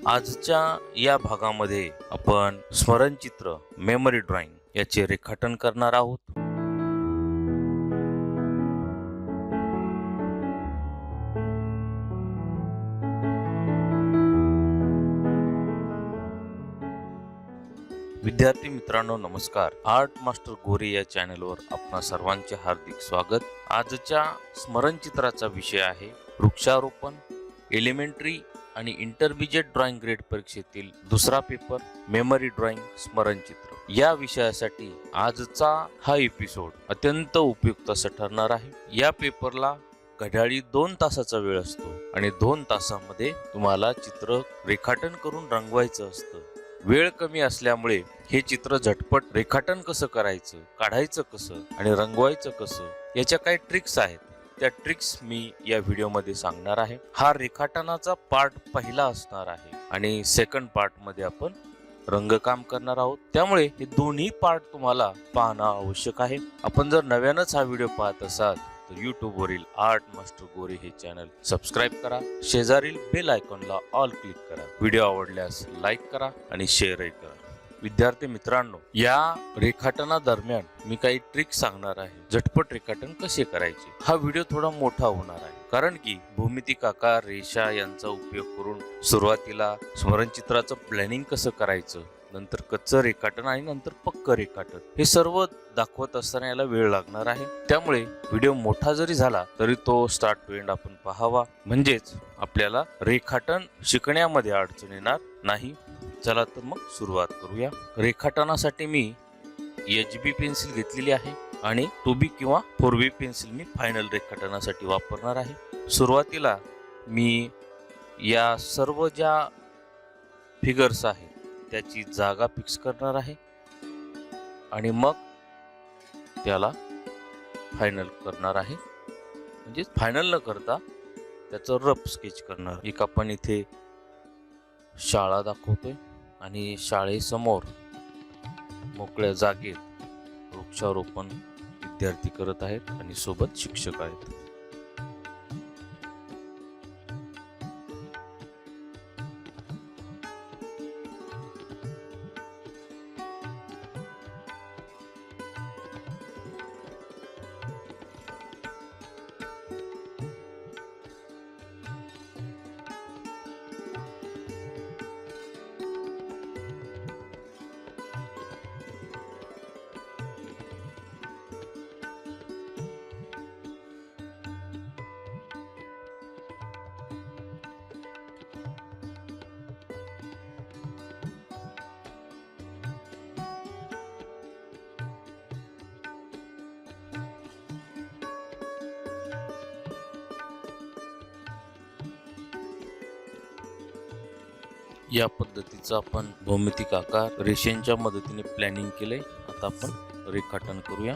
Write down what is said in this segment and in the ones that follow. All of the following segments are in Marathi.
आजच्या या भागामध्ये आपण स्मरणचित्र मेमरी ड्रॉइंग याचे रेखाटन करणार आहोत. विद्यार्थी मित्रांनो नमस्कार. आर्ट मास्टर गोरे या चॅनलवर आपणा सर्वांचे हार्दिक स्वागत. आजच्या स्मरणचित्राचा विषय आहे वृक्षारोपण. एलिमेंटरी आणि इंटरमिजिएट ड्रॉइंग ग्रेड परीक्षेतील दुसरा पेपर मेमरी ड्रॉइंग स्मरणचित्र. या विषयासाठी आजचा हा एपिसोड अत्यंत उपयुक्त असा ठरणार आहे. या पेपरला घड्याळी 2 तासाचा वेळ असतो आणि 2 तासामध्ये तुम्हाला चित्र रेखाटन करून रंगवायचं असतं. वेळ कमी असल्यामुळे हे चित्र झटपट रेखाटन कसं करायचं, काढायचं कसं आणि रंगवायचं कसं याच्या काही ट्रिक्स आहेत. त्या ट्रिक्स मी या व्हिडिओमध्ये सांगणार आहे. हा रेखाटनाचा पार्ट पहिला असणार आहे आणि सेकंड पार्ट मध्ये आपण रंगकाम करणार आहोत. त्यामुळे हे दोन्ही पार्ट तुम्हाला पाहणं आवश्यक आहे. आपण जर नव्यानच हा व्हिडिओ पाहत असाल तर YouTube वरील आर्ट मास्टर गोरे हे चॅनल सबस्क्राईब करा. शेजारील बेल आयकॉनला ऑल क्लिक करा. व्हिडिओ आवडल्यास लाईक करा आणि शेअरही करा. विद्यार्थी मित्रांनो, या रेखाटना दरम्यान मी काही ट्रिक्स सांगणार आहे. झटपट रेखाटन कसे करायचे. हा व्हिडिओ थोडा मोठा होणार आहे कारण की भूमितिक आकार, रेषा यांचा उपयोग करून सुरुवातीला स्मरणचित्राचं प्लॅनिंग कसं करायचं, नंतर कच्चं रेखाटन आणि नंतर पक्क रेखाटन हे सर्व दाखवत असताना याला वेळ लागणार आहे. त्यामुळे व्हिडिओ मोठा जरी झाला तरी तो स्टार्ट टू एंड आपण पाहावा, म्हणजेच आपल्याला रेखाटन शिकण्यामध्ये अडचण येणार नाही. चला तर मग सुरुवात करूया. रेखाटनासाठी मी HB पेन्सिल घेतलेली आहे आणि 2B किंवा 4B पेन्सिल मी फायनल रेखाटनासाठी वापरणार आहे. सुरुवातीला मी या सर्व ज्या फिगर्स आहेत त्याची जागा फिक्स करणार आहे आणि मग त्याला फायनल करणार आहे. म्हणजे फायनल न करता त्याचं रफ स्केच करणार. एक आपण इथे शाळा दाखवतोय आणि शाळेसमोर मोकळ्या जागेत वृक्षारोपण विद्यार्थी करत आहेत आणि सोबत शिक्षक आहेत. या पद्धतीचा आपण भौमितिक आकार रेषांच्या मदतीने प्लॅनिंग केले. आता आपण रेखाटन करूया.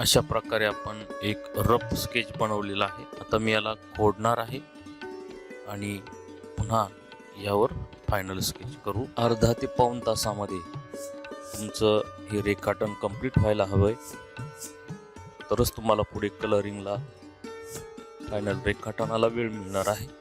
अशा प्रकारे आपण एक रफ स्केच बनवलेला आहे. आता मी याला खोडणार आहे आणि पुन्हा यावर फायनल स्केच करू. अर्धा ते पाऊण तासामध्ये तुमचं हे रेखाटन कंप्लीट व्हायला हवंय, तरच तुम्हाला पुढे कलरिंगला फायनल रेखाटनाला वेळ मिळणार आहे.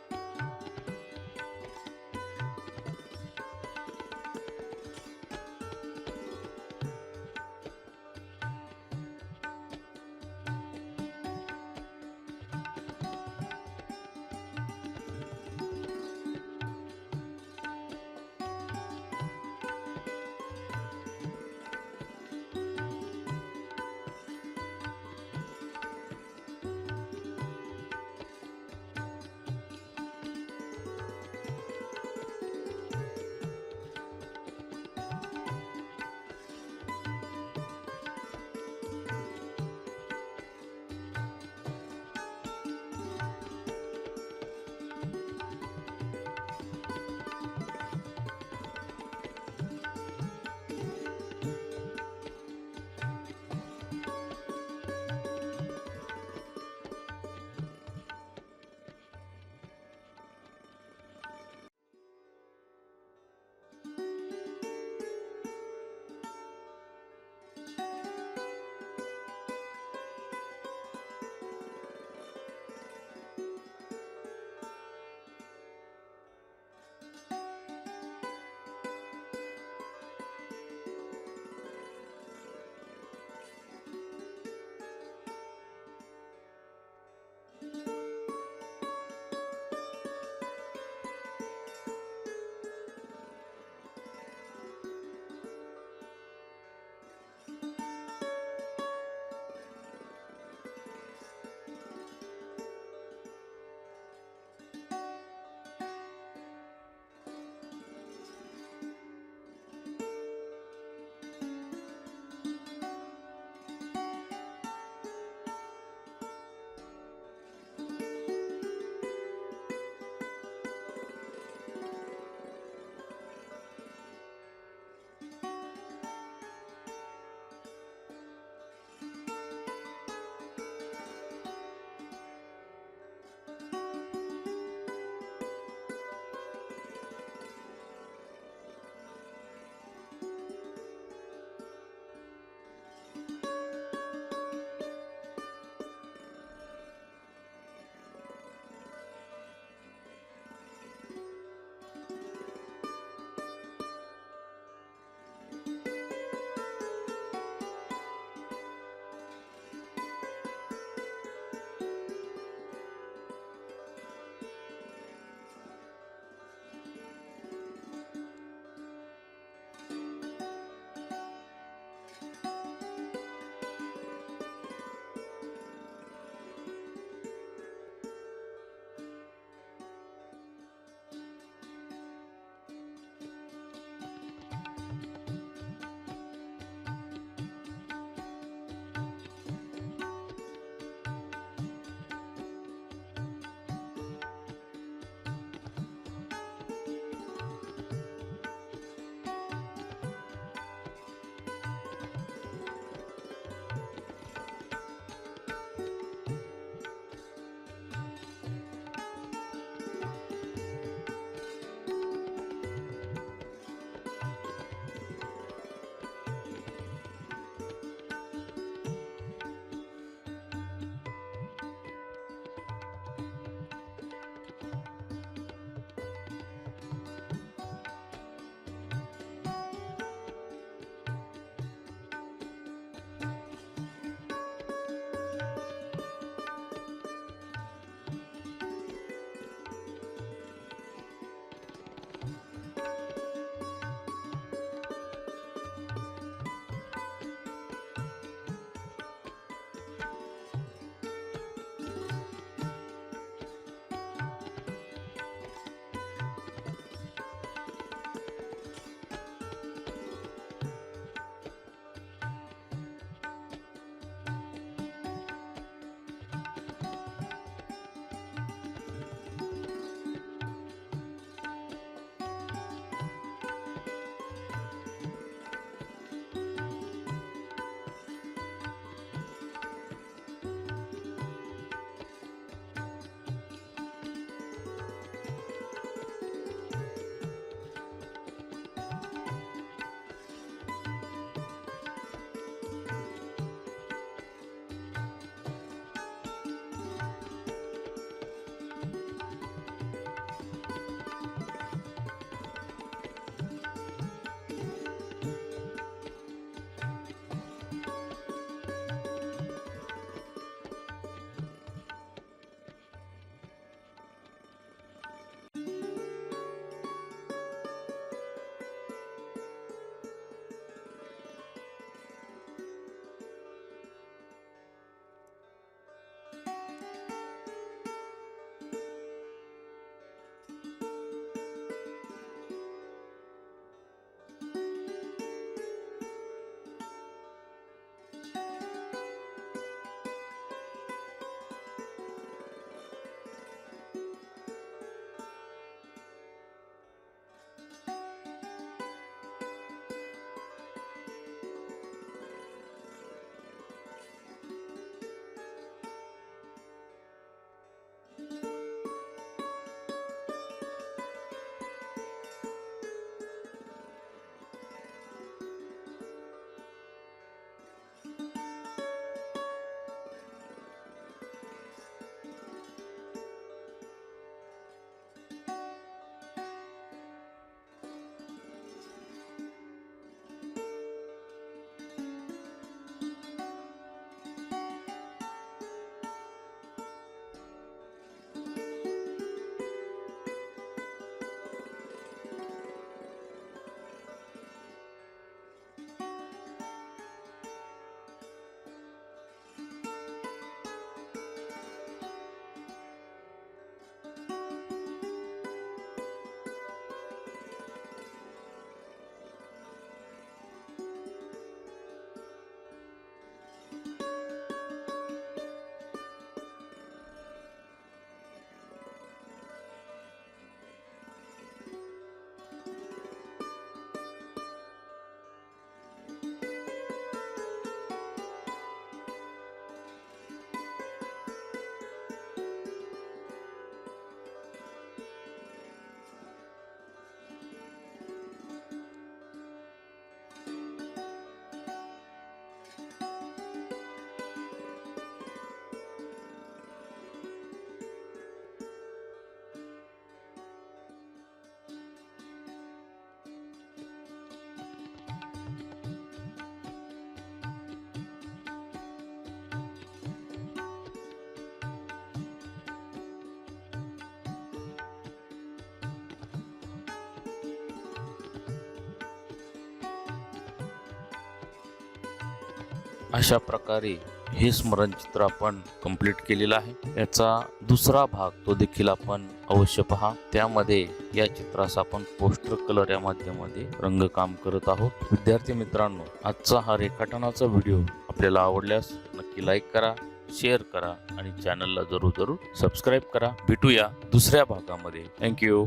अशा प्रकारे हे स्मरणचित्र आपण कंप्लीट केलेलं आहे. याचा दुसरा भाग तो देखील आपण अवश्य पहा. त्यामध्ये या चित्रास आपण पोस्टर कलर या माध्यमामध्ये रंगकाम करत आहोत. विद्यार्थी मित्रांनो, आजचा हा रेखाटनाचा व्हिडिओ आपल्याला आवडल्यास नक्की लाईक करा, शेअर करा आणि चॅनलला जरूर सबस्क्राईब करा. भेटूया दुसऱ्या भागामध्ये. थँक्यू.